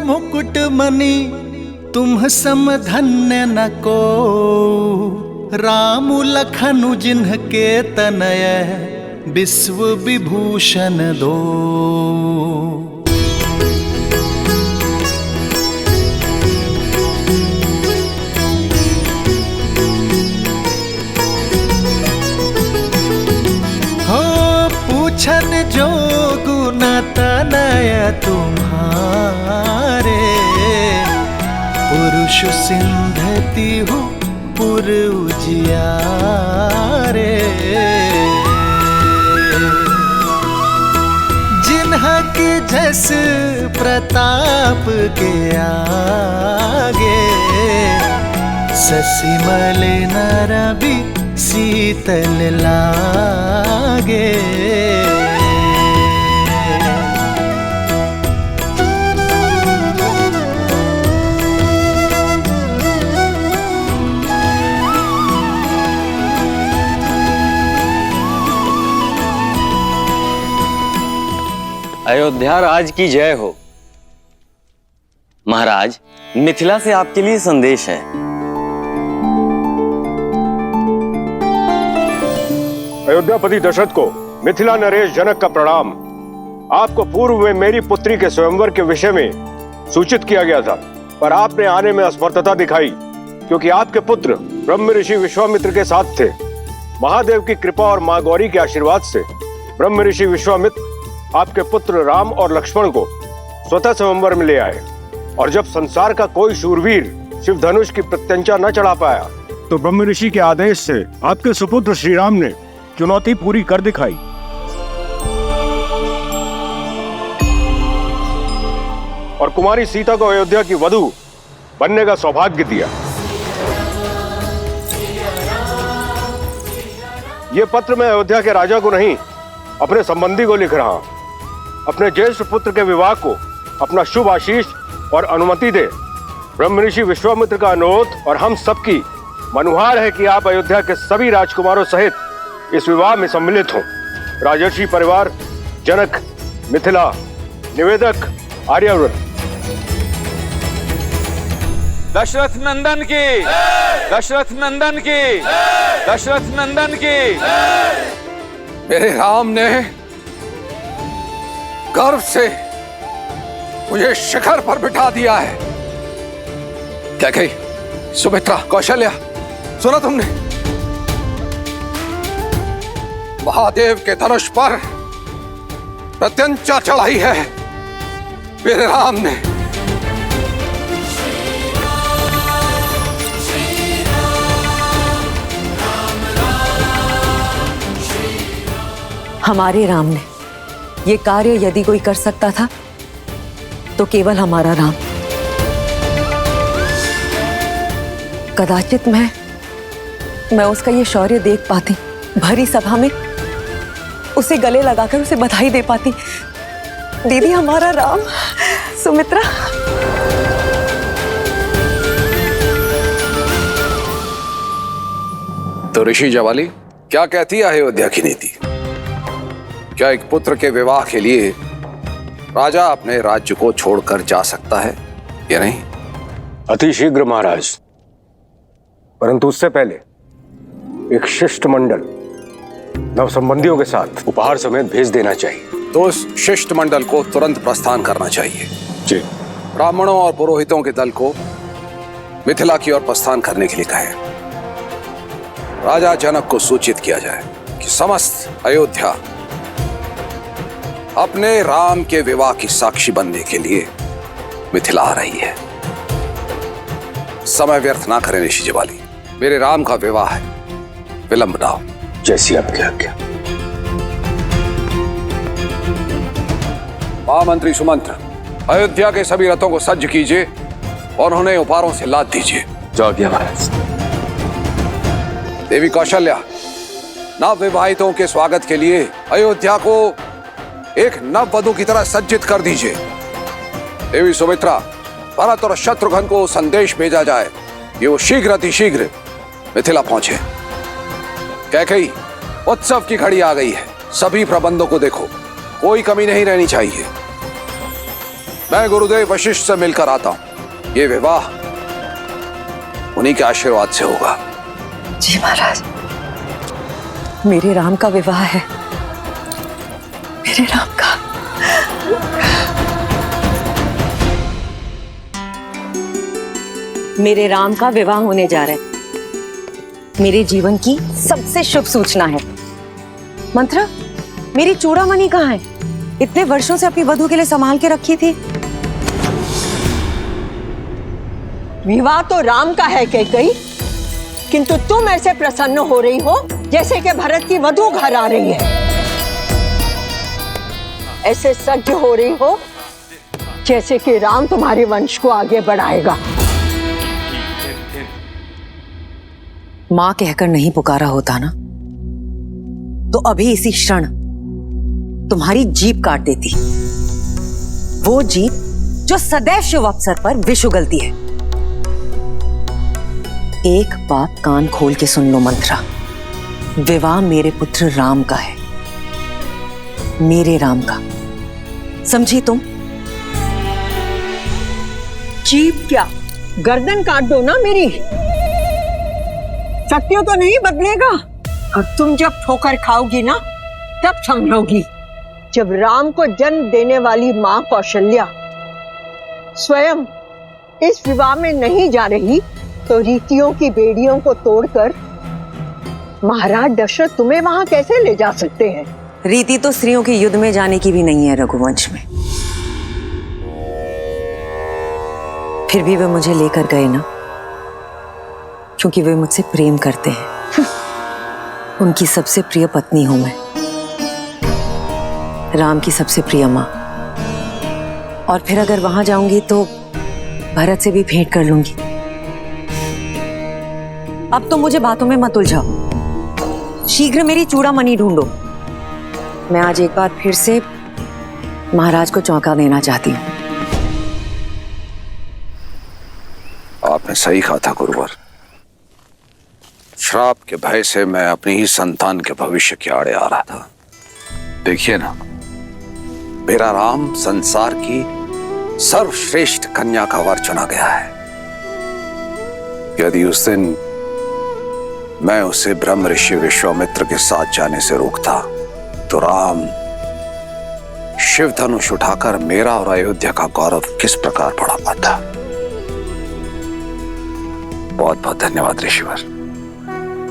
मुकुट मणि तुम सम धन्य न को, राम लखनु जिन्हके तनय विश्व विभूषण दो। हो पूछन जोगु न तनय तुम्हारे, पुरुष सिंधति हो पुर उजियारे। जिन्हके जस प्रताप के आगे, ससिमल नर भी शीतल लागे। अयोध्या राज की जय हो। महाराज, मिथिला से आपके लिए संदेश है। अयोध्यापति दशरथ को मिथिला नरेश जनक का प्रणाम। आपको पूर्व में मेरी पुत्री के स्वयंवर के विषय में सूचित किया गया था, पर आपने आने में असमर्थता दिखाई, क्योंकि आपके पुत्र ब्रह्म ऋषि विश्वामित्र के साथ थे। महादेव की कृपा और मां गौरी के आशीर्वाद से ब्रह्म ऋषि विश्वामित्र आपके पुत्र राम और लक्ष्मण को स्वतः स्वयंवर में ले आए, और जब संसार का कोई शूरवीर शिव धनुष की प्रत्यंचा न चढ़ा पाया, तो ब्रह्म ऋषि के आदेश से आपके सुपुत्र श्री राम ने चुनौती पूरी कर दिखाई। और कुमारी सीता को अयोध्या की वधू बनने का सौभाग्य दिया। ये पत्र मैं अयोध्या के राजा को नहीं, अपने संबंधी को लिख रहा हूं। अपने ज्येष्ठ पुत्र के विवाह को अपना शुभ आशीष और अनुमति दे। ब्रह्म ऋषि विश्वामित्र का अनुरोध और हम सबकी मनुहार है कि आप अयोध्या के सभी राजकुमारों सहित इस विवाह में सम्मिलित हों। राजर्षि परिवार, जनक, मिथिला, निवेदक, आर्यावर्त। दशरथ नंदन की, दशरथ नंदन की, दशरथ नंदन की। मेरे राम ने गर्व से मुझे शिखर पर बिठा दिया है। क्या कही सुमित्रा, कौशल्या, सुना तुमने? महादेव के धनुष पर प्रत्यंचा चढ़ाई है मेरे राम ने। हमारे राम ने ये कार्य यदि कोई कर सकता था तो केवल हमारा राम। कदाचित मैं उसका ये शौर्य देख पाती, भरी सभा में उसे गले लगाकर उसे बधाई दे पाती। दीदी, हमारा राम। सुमित्रा, तो ऋषि जवाली, क्या कहती है अयोध्या की नीति? क्या एक पुत्र के विवाह के लिए राजा अपने राज्य को छोड़कर जा सकता है या नहीं? अति शीघ्र महाराज, परंतु उससे पहले एक शिष्टमंडल नव संबंधियों के साथ उपहार समेत भेज देना चाहिए। तो उस शिष्टमंडल को तुरंत प्रस्थान करना चाहिए। जी। ब्राह्मणों और पुरोहितों के दल को मिथिला की ओर प्रस्थान करने के लिए कहें। राजा जनक को सूचित किया जाए कि समस्त अयोध्या अपने राम के विवाह की साक्षी बनने के लिए मिथिला आ रही है। समय व्यर्थ ना करें ऋषि जवाली, मेरे राम का विवाह है, विलंब ना हो। जैसी आपकी आज्ञा। महामंत्री सुमंत्र, अयोध्या के सभी रथों को सज्ज कीजिए और उन्हें उपहारों से लाद दीजिए। जो आज्ञा महाराज। देवी कौशल्या, नव विवाहितों के स्वागत के लिए अयोध्या को एक नव वधू की तरह सज्जित कर दीजिए। देवी सुमित्रा, भरत और शत्रुघ्न को संदेश भेजा जाए कि वो शीघ्र अतिशीघ्र मिथिला पहुंचे। कैकेयी, उत्सव की घड़ी आ गई है, सभी प्रबंधों को देखो, कोई कमी नहीं रहनी चाहिए। मैं गुरुदेव वशिष्ठ से मिलकर आता हूं। ये विवाह उन्हीं के आशीर्वाद से होगा। जी महाराज, मेरे राम का विवाह है, मेरे राम का। मेरे राम का विवाह होने जा रहा है। मेरे जीवन की सबसे शुभ सूचना है। मंत्रा, मेरी चूड़ामणि कहाँ है? इतने वर्षों से अपनी वधू के लिए संभाल के रखी थी। विवाह तो राम का है कैकेयी, किंतु तुम ऐसे प्रसन्न हो रही हो जैसे कि भरत की वधू घर आ रही है। ऐसे सज्ज हो रही हो जैसे कि राम तुम्हारे वंश को आगे बढ़ाएगा। मां कहकर नहीं पुकारा होता ना, तो अभी इसी क्षण तुम्हारी जीभ काट देती। वो जीभ जो सदैव शुभ अवसर पर विष उगलती है। एक बात कान खोल के सुन लो मंत्रा, विवाह मेरे पुत्र राम का है, मेरे राम का। समझी तुम? जीभ क्या, गर्दन काट दो ना मेरी। सत्य तो नहीं बदलेगा, और तुम जब ठोकर खाओगी ना तब समझोगी। जब राम को जन्म देने वाली मां कौशल्या स्वयं इस विवाह में नहीं जा रही, तो रीतियों की बेड़ियों को तोड़कर महाराज दशरथ तुम्हें वहां कैसे ले जा सकते हैं? रीति तो स्त्रियों के युद्ध में जाने की भी नहीं है रघुवंश में। फिर भी वे मुझे लेकर गए ना, क्योंकि वे मुझसे प्रेम करते हैं। उनकी सबसे प्रिय पत्नी हूं मैं, राम की सबसे प्रिय मां। और फिर अगर वहां जाऊंगी तो भरत से भी भेंट कर लूंगी। अब तो मुझे बातों में मत उलझाओ, शीघ्र मेरी चूड़ामणि ढूंढो। मैं आज एक बार फिर से महाराज को चौंका देना चाहती हूँ। आपने सही कहा था गुरुवर। श्राप के भय से मैं अपनी ही संतान के भविष्य के आड़े आ रहा था। देखिए ना, मेरा राम संसार की सर्वश्रेष्ठ कन्या का वर चुना गया है। यदि उस दिन मैं उसे ब्रह्म ऋषि विश्वामित्र के साथ जाने से रोकता, तो राम शिव धनुष उठाकर मेरा और अयोध्या का गौरव किस प्रकार बढ़ा पाता। बहुत बहुत धन्यवाद ऋषिवर।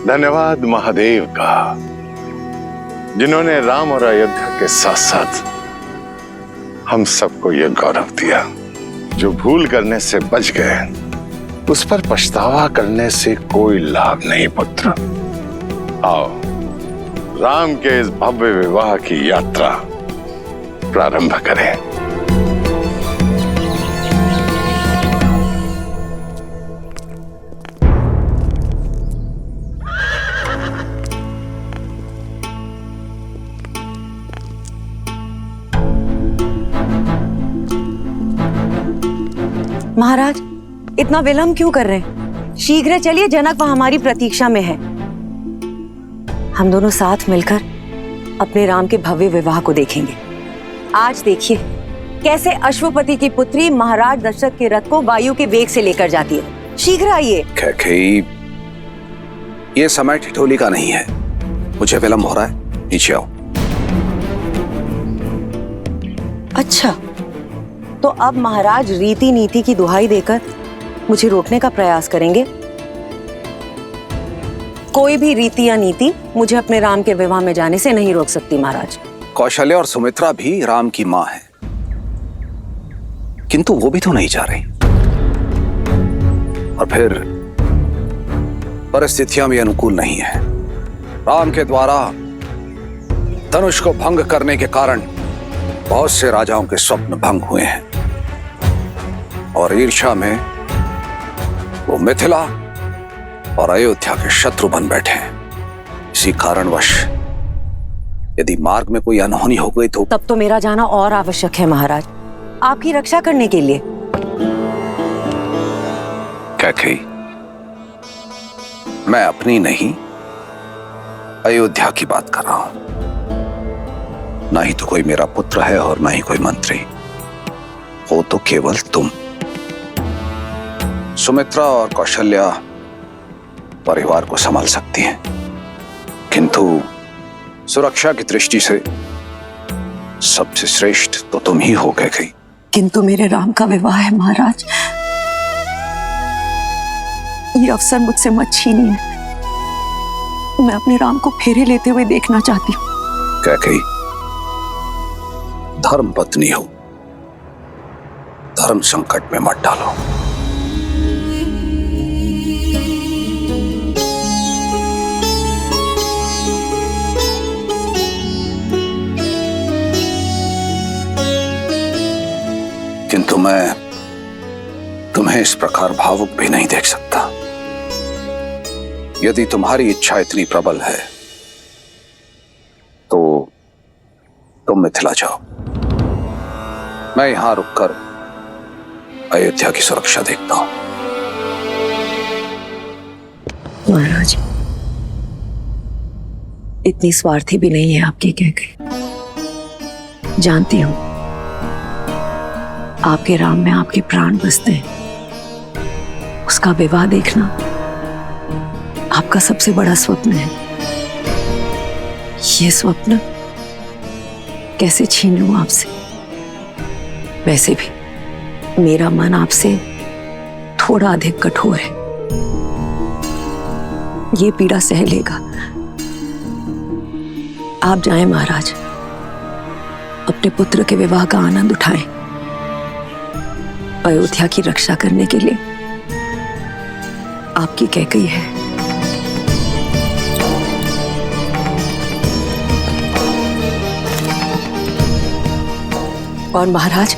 धन्यवाद महादेव का, जिन्होंने राम और अयोध्या के साथ साथ हम सबको यह गौरव दिया। जो भूल करने से बच गए, उस पर पछतावा करने से कोई लाभ नहीं पुत्र। आओ, राम के इस भव्य विवाह की यात्रा प्रारंभ करें। महाराज, इतना विलंब क्यों कर रहे हैं? शीघ्र चलिए, जनक वहां हमारी प्रतीक्षा में है। हम दोनों साथ मिलकर अपने राम के भव्य विवाह को देखेंगे। आज देखिए कैसे अश्वपति की पुत्री महाराज दशरथ के रथ को वायु के वेग से लेकर जाती है। शीघ्र आइए। कैकेयी, ये समय ठिठोली का नहीं है। मुझे विलंब हो रहा है, नीचे आओ। अच्छा, तो अब महाराज रीति नीति की दुहाई देकर मुझे रोकने का प्रयास करेंगे। कोई भी रीति या नीति मुझे अपने राम के विवाह में जाने से नहीं रोक सकती महाराज। कौशल्या और सुमित्रा भी राम की मां है, किंतु वो भी तो नहीं जा रही। और फिर परिस्थितियां भी अनुकूल नहीं है। राम के द्वारा धनुष को भंग करने के कारण बहुत से राजाओं के स्वप्न भंग हुए हैं, और ईर्ष्या में वो मिथिला और अयोध्या के शत्रु बन बैठे हैं। इसी कारणवश यदि मार्ग में कोई अनहोनी हो गई तो तब तो मेरा जाना और आवश्यक है महाराज, आपकी रक्षा करने के लिए। कैकेयी, मैं अपनी नहीं अयोध्या की बात कर रहा हूं। ना ही तो कोई मेरा पुत्र है और ना ही कोई मंत्री। हो तो केवल तुम। सुमित्रा और कौशल्या परिवार को संभाल सकती हैं, किंतु सुरक्षा की दृष्टि से सबसे श्रेष्ठ तो तुम ही हो गई। किंतु मेरे राम का विवाह है महाराज, ये अवसर मुझसे मत छीनिए। मैं अपने राम को फेरे लेते हुए देखना चाहती हूँ। कैकेयी, धर्म पत्नी हो, धर्म संकट में मत डालो। किंतु मैं तुम्हें इस प्रकार भावुक भी नहीं देख सकता। यदि तुम्हारी इच्छा इतनी प्रबल है तो तुम मिथिला जाओ, मैं यहां रुककर अयोध्या की सुरक्षा देखता हूं। महाराज, इतनी स्वार्थी भी नहीं है आपकी कैकेयी। जानती हूं आपके राम में आपके प्राण बसते हैं। उसका विवाह देखना आपका सबसे बड़ा स्वप्न है। ये स्वप्न कैसे छीन लूं आपसे? वैसे भी मेरा मन आपसे थोड़ा अधिक कठोर है, ये पीड़ा सह लेगा। आप जाएं महाराज, अपने पुत्र के विवाह का आनंद उठाएं। अयोध्या की रक्षा करने के लिए आपकी कैकेयी है। और महाराज,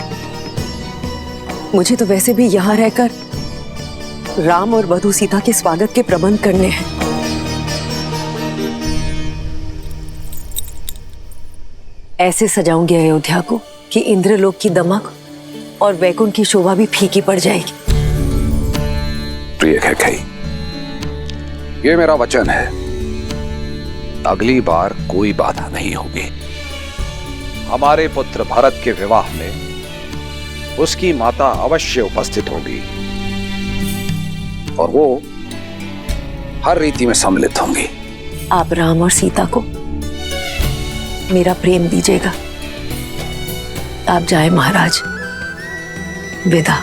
मुझे तो वैसे भी यहां रहकर राम और वधू सीता के स्वागत के प्रबंध करने हैं। ऐसे सजाऊंगी अयोध्या को कि इंद्रलोक की दमक और वैकुंठ की शोभा भी फीकी पड़ जाएगी। प्रिय कैकेयी, ये मेरा वचन है, अगली बार कोई बाधा नहीं होगी। हमारे पुत्र भरत के विवाह में उसकी माता अवश्य उपस्थित होगी और वो हर रीति में सम्मिलित होंगी। आप राम और सीता को मेरा प्रेम दीजिएगा। आप जाए महाराज, विदा।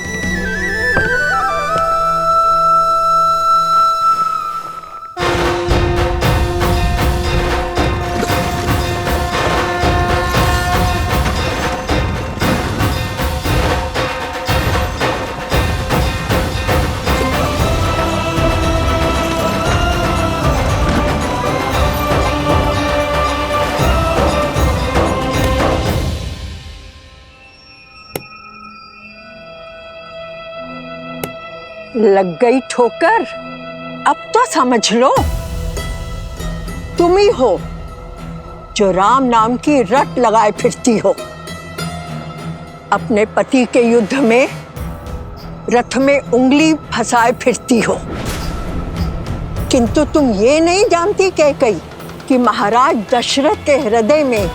लग गई ठोकर? अब तो समझ लो, तुम ही हो जो राम नाम की रट लगाए फिरती हो। अपने पति के युद्ध में रथ में उंगली फंसाए फिरती हो, किंतु तुम ये नहीं जानती कैकेयी कि महाराज दशरथ के हृदय में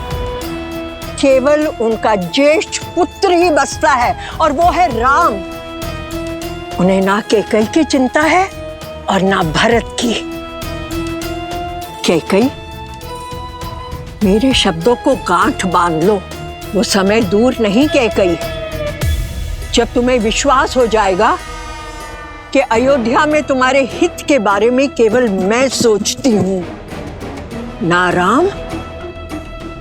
केवल उनका ज्येष्ठ पुत्र ही बसता है, और वो है राम। उन्हें ना कैकेयी की चिंता है और ना भरत की। कैकेयी, मेरे शब्दों को गांठ बांध लो, वो समय दूर नहीं कैकेयी जब तुम्हें विश्वास हो जाएगा कि अयोध्या में तुम्हारे हित के बारे में केवल मैं सोचती हूं, ना राम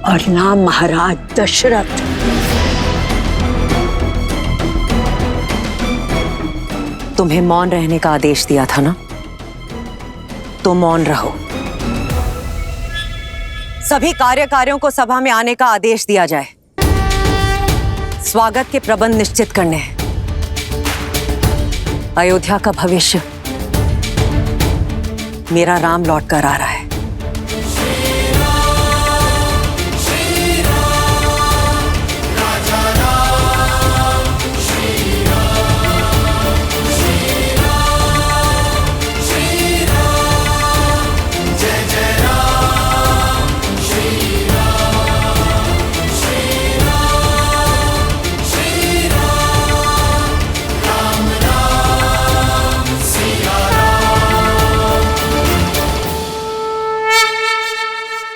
और ना महाराज दशरथ। तुम्हें मौन रहने का आदेश दिया था ना, तो मौन रहो। सभी कार्यकारियों को सभा में आने का आदेश दिया जाए। स्वागत के प्रबंध निश्चित करने हैं। अयोध्या का भविष्य मेरा राम लौट कर आ रहा है।